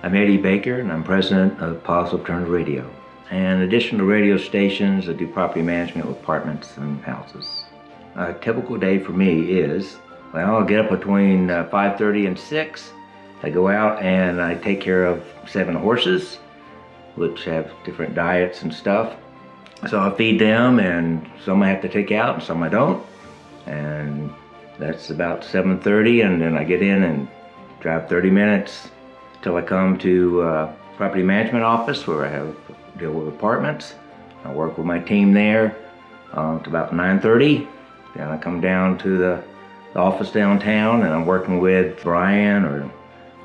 I'm Eddie Baker, and I'm president of Positive Alternative Radio. And in addition to radio stations, I do property management with apartments and houses. A typical day for me is, well, I'll get up between 5:30 and 6. I go out and I take care of 7 horses, which have different diets and stuff. So I feed them, and some I have to take out and some I don't. And that's about 7:30, and then I get in and drive 30 minutes till I come to property management office where I deal with apartments. I work with my team there to about 9:30. Then I come down to the office downtown, and I'm working with Brian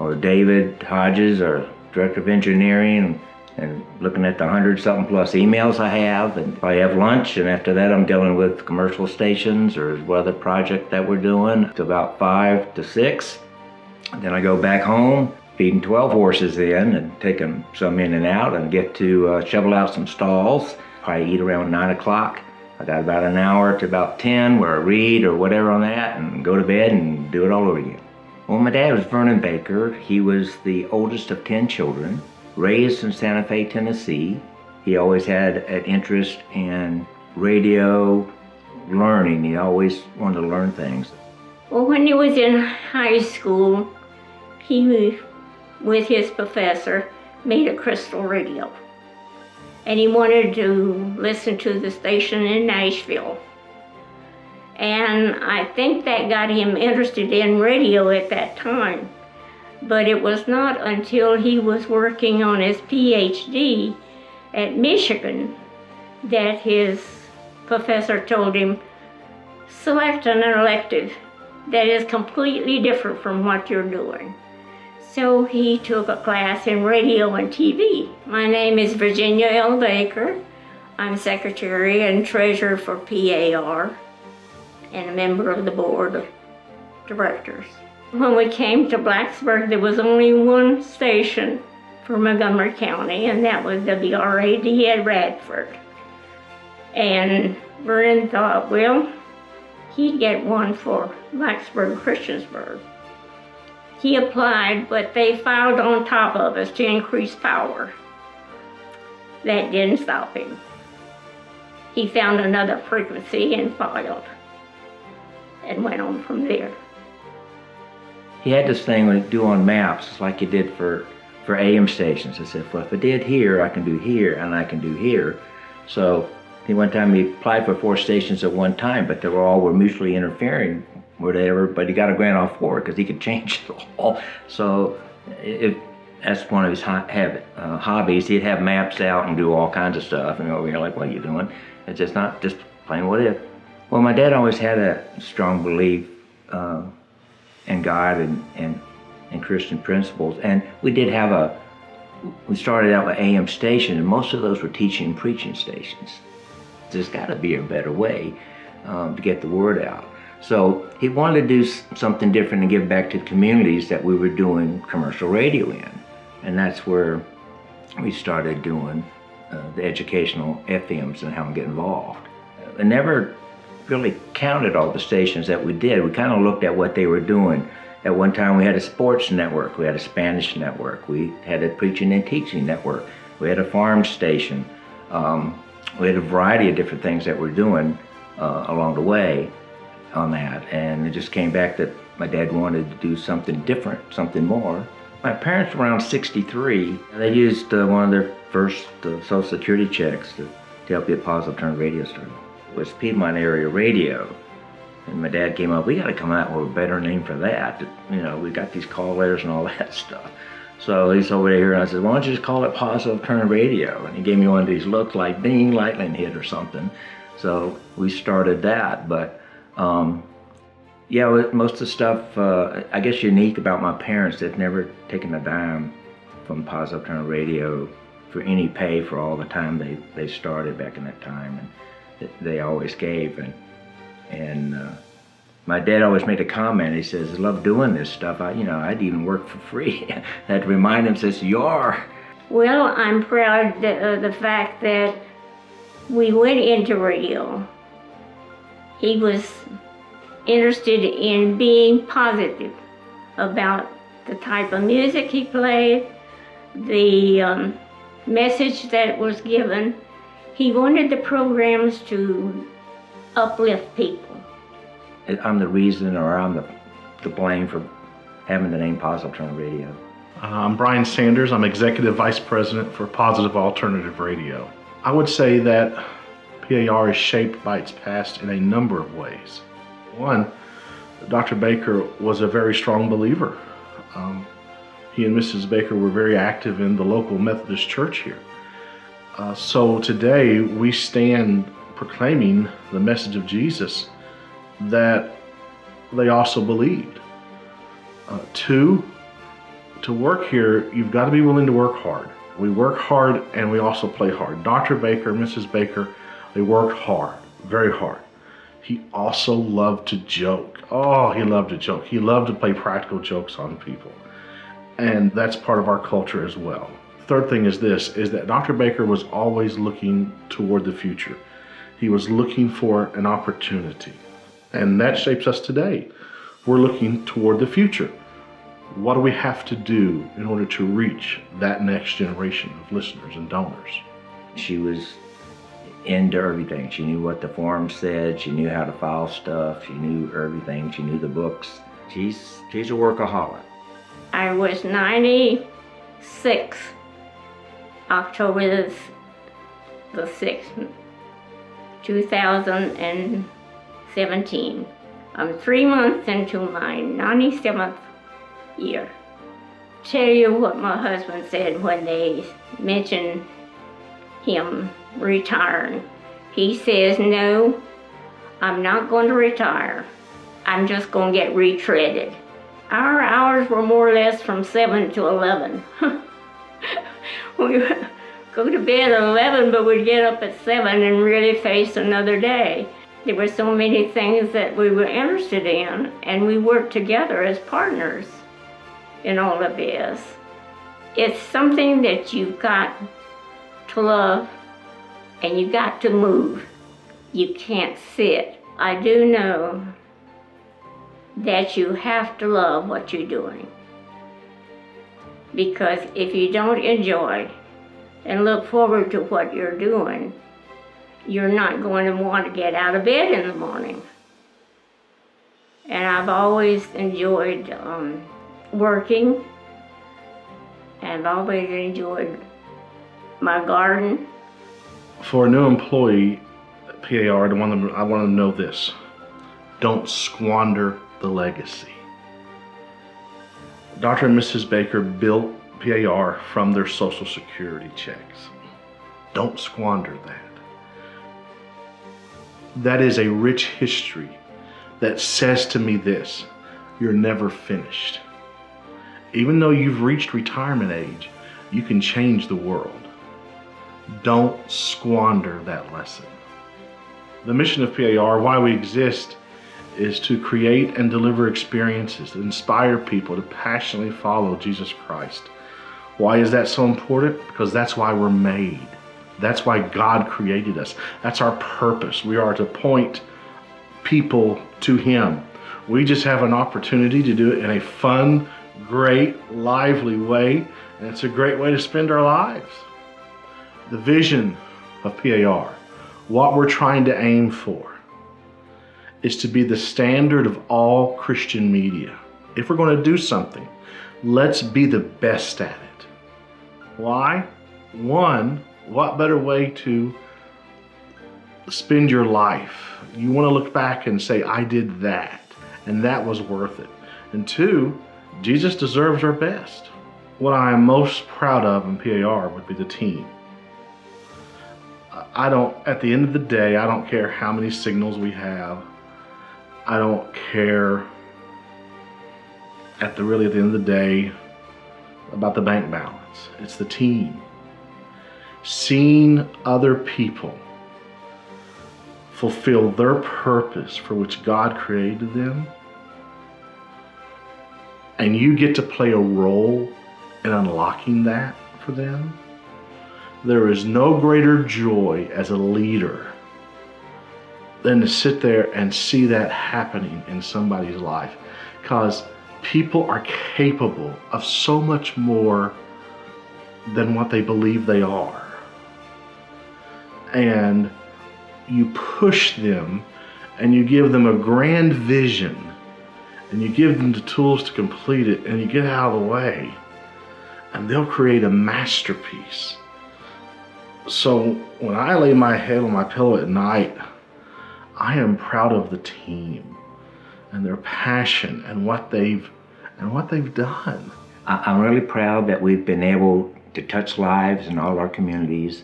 or David Hodges, our director of engineering, and looking at the 100-something plus emails I have. And I have lunch, and after that I'm dealing with commercial stations or other project that we're doing to about 5 to 6. Then I go back home, feeding 12 horses in and taking some in and out, and get to shovel out some stalls. Probably eat around 9 o'clock. I got about an hour to about 10 where I read or whatever on that and go to bed and do it all over again. Well, my dad was Vernon Baker. He was the oldest of 10 children, raised in Santa Fe, Tennessee. He always had an interest in radio learning. He always wanted to learn things. Well, when he was in high school, he, with his professor, made a crystal radio. And he wanted to listen to the station in Nashville. And I think that got him interested in radio at that time. But it was not until he was working on his PhD at Michigan that his professor told him, select an elective that is completely different from what you're doing. So he took a class in radio and TV. My name is Virginia L. Baker. I'm secretary and treasurer for PAR and a member of the board of directors. When we came to Blacksburg, there was only one station for Montgomery County, and that was WRAD at Radford. And Vernon thought, well, he'd get one for Blacksburg, Christiansburg. He applied, but they filed on top of us to increase power. That didn't stop him. He found another frequency and filed, and went on from there. He had this thing when he do on maps, like he did for AM stations. He said, well, if I did here, I can do here, and I can do here. So one time he applied for 4 stations at one time, but they were mutually interfering, whatever, but he got a grant off for it because he could change it all. So that's one of his hobbies. He'd have maps out and do all kinds of stuff, and we're like, what are you doing? It's just not just plain what if. Well, my dad always had a strong belief in God and Christian principles, and we started out with AM stations, and most of those were teaching and preaching stations. There's got to be a better way to get the word out. So he wanted to do something different and give back to the communities that we were doing commercial radio in. And that's where we started doing the educational FMs and how to get involved. I never really counted all the stations that we did. We kind of looked at what they were doing. At one time we had a sports network, we had a Spanish network, we had a preaching and teaching network, we had a farm station. We had a variety of different things that we're doing along the way on that, and it just came back that my dad wanted to do something different, something more. My parents were around 63. They used one of their first Social Security checks to help get Positive Alternative Radio started. It was Piedmont Area Radio, and my dad came up, we got to come out with a better name for that. You know, we got these call letters and all that stuff. So he's over here, and I said, why don't you just call it Positive Alternative Radio? And he gave me one of these looks like ding, lightning hit or something. So we started that, but yeah, most of the stuff, I guess unique about my parents, they've never taken a dime from Positive Alternative Radio for any pay for all the time they started back in that time, and they always gave. And my dad always made a comment. He says, I love doing this stuff. I'd even work for free. I had to remind him, says, you are. Well, I'm proud of the fact that we went into radio. He was interested in being positive about the type of music he played, the message that was given, he wanted the programs to uplift people. I'm the reason, or I'm the blame for having the name Positive Alternative Radio. I'm Brian Sanders. I'm Executive Vice President for Positive Alternative Radio. I would say that PAR is shaped by its past in a number of ways. One, Dr. Baker was a very strong believer. He and Mrs. Baker were very active in the local Methodist church here. So today we stand proclaiming the message of Jesus that they also believed. Two, to work here, you've got to be willing to work hard. We work hard and we also play hard. Dr. Baker, Mrs. Baker, they worked hard, very hard. He also loved to joke. Oh, he loved to joke. He loved to play practical jokes on people. And that's part of our culture as well. Third thing is this, is that Dr. Baker was always looking toward the future. He was looking for an opportunity. And that shapes us today. We're looking toward the future. What do we have to do in order to reach that next generation of listeners and donors? She was into everything. She knew what the form said. She knew how to file stuff. She knew everything. She knew the books. She's a workaholic. I was 96, October the 6th, 2017. I'm 3 months into my 97th year. Tell you what my husband said when they mentioned him retiring. He says, no, I'm not going to retire. I'm just going to get retreaded. Our hours were more or less from 7 to 11. We would go to bed at 11, but we'd get up at 7 and really face another day. There were so many things that we were interested in, and we worked together as partners in all of this. It's something that you've got to love, and you got to move. You can't sit. I do know that you have to love what you're doing. Because if you don't enjoy and look forward to what you're doing, you're not going to want to get out of bed in the morning. And I've always enjoyed working, and I've always enjoyed my garden. For a new employee at PAR, I want them to know this. Don't squander the legacy. Dr. and Mrs. Baker built PAR from their Social Security checks. Don't squander that. That is a rich history that says to me this: you're never finished. Even though you've reached retirement age, you can change the world. Don't squander that lesson. The mission of PAR, why we exist, is to create and deliver experiences that inspire people to passionately follow Jesus Christ. Why is that so important? Because that's why we're made. That's why God created us. That's our purpose. We are to point people to Him. We just have an opportunity to do it in a fun, great, lively way, and it's a great way to spend our lives. The vision of PAR, what we're trying to aim for, is to be the standard of all Christian media. If we're going to do something, let's be the best at it. Why? One, what better way to spend your life? You want to look back and say, I did that, and that was worth it. And two, Jesus deserves our best. What I am most proud of in PAR would be the team. At the end of the day, I don't care how many signals we have. I don't care at the end of the day about the bank balance. It's the team. Seeing other people fulfill their purpose for which God created them, and you get to play a role in unlocking that for them. There is no greater joy as a leader than to sit there and see that happening in somebody's life, because people are capable of so much more than what they believe they are. And you push them and you give them a grand vision and you give them the tools to complete it, and you get out of the way and they'll create a masterpiece. So when I lay my head on my pillow at night, I am proud of the team and their passion and what they've done. I'm really proud that we've been able to touch lives in all our communities,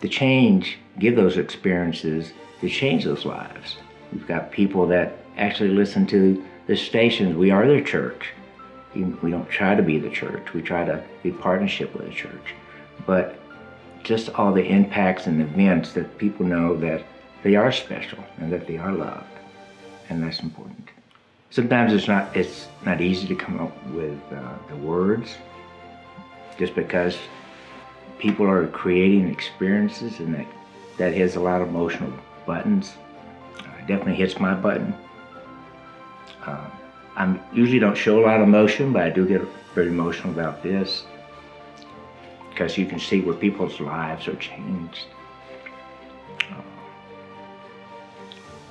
to give those experiences, to change those lives. We've got people that actually listen to the stations. We are their church. We don't try to be the church. We try to be partnership with the church. But just all the impacts and events that people know that they are special and that they are loved. And that's important. Sometimes it's not easy to come up with the words, just because people are creating experiences, and that hits a lot of emotional buttons. It definitely hits my button. I usually don't show a lot of emotion, but I do get very emotional about this, because you can see where people's lives are changed.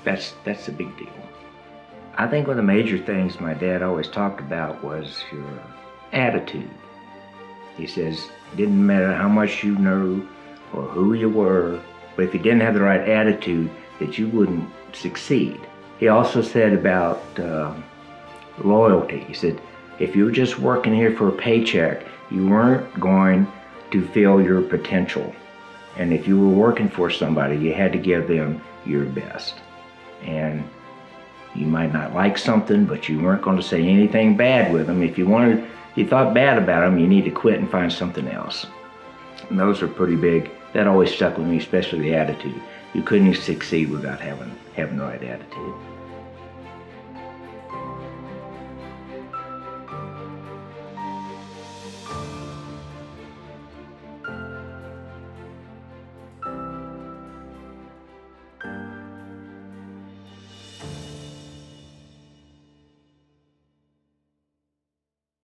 That's a big deal. I think one of the major things my dad always talked about was your attitude. He says it didn't matter how much you knew or who you were, but if you didn't have the right attitude, that you wouldn't succeed. He also said about loyalty. He said if you were just working here for a paycheck, you weren't going to feel your potential. And if you were working for somebody, you had to give them your best. And you might not like something, but you weren't going to say anything bad with them. If you thought bad about them, you need to quit and find something else. And those are pretty big. That always stuck with me, especially the attitude. You couldn't succeed without having the right attitude.